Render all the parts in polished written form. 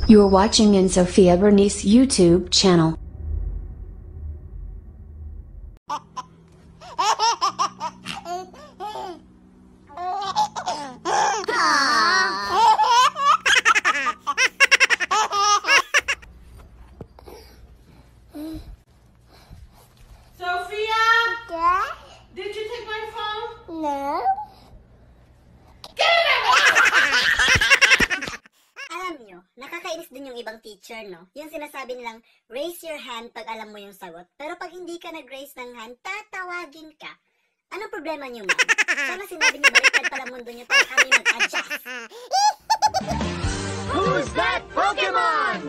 You're watching in Sophia Bernice YouTube channel. Sophia? Yeah? Did you take my phone? No? Alam nyo, nakakainis din yung ibang teacher, no? Yung sinasabi nilang, raise your hand pag alam mo yung sagot. Pero pag hindi ka nag-raise ng hand, tatawagin ka. Anong problema nyo, ma'am? Sana sinabi niyo baliktad pala mundo nyo para kami mag-adjust. Who's that Pokemon?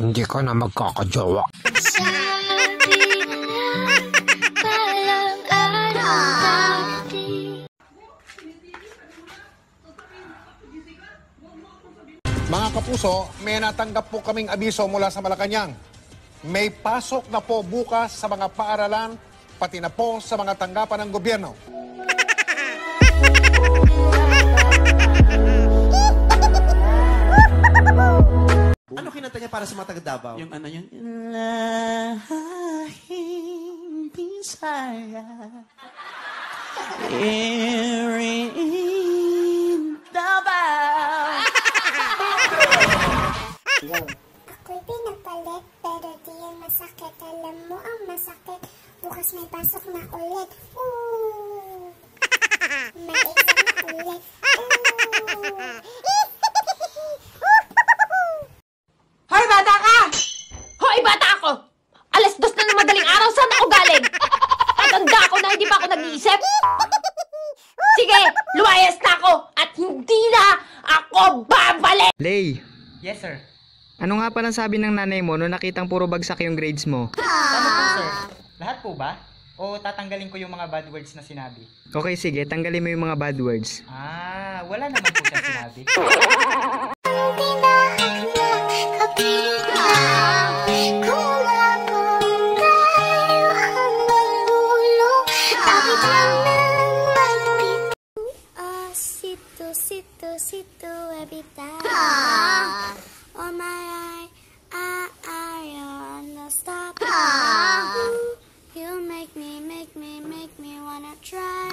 Hindi ka na magkakajowa. Mga kapuso, may natanggap po kaming abiso mula sa Malacanang. May pasok na po bukas sa mga paaralan, pati na po sa mga tanggapan ng gobyerno. Ano kinanta niya para sa mga taga Davao? Yung ano yun? Lahing Bisaya in Davao. Ako'y pinapalit pero di yan masakit. Alam mo ang masakit. Bukas may pasok na ulit. Ooh. May exam na ulit. Hoy, bata ka! Hoy, bata ako! Alas 2 na ng madaling araw, saan ako galing? Tatanda ako na hindi pa ako nag-iisip. Sige, lumayas na ako at hindi na ako babalik! Lay, Yes, sir. ano nga palang sabi ng nanay mo nung nakitang puro bagsak yung grades mo? Ano po, sir? Lahat po ba? O tatanggalin ko yung mga bad words na sinabi? Okay, sige, tanggalin mo yung mga bad words. Ah, wala naman po siyang sinabi. Sito every time. Oh my eye on the stop. You make me wanna try.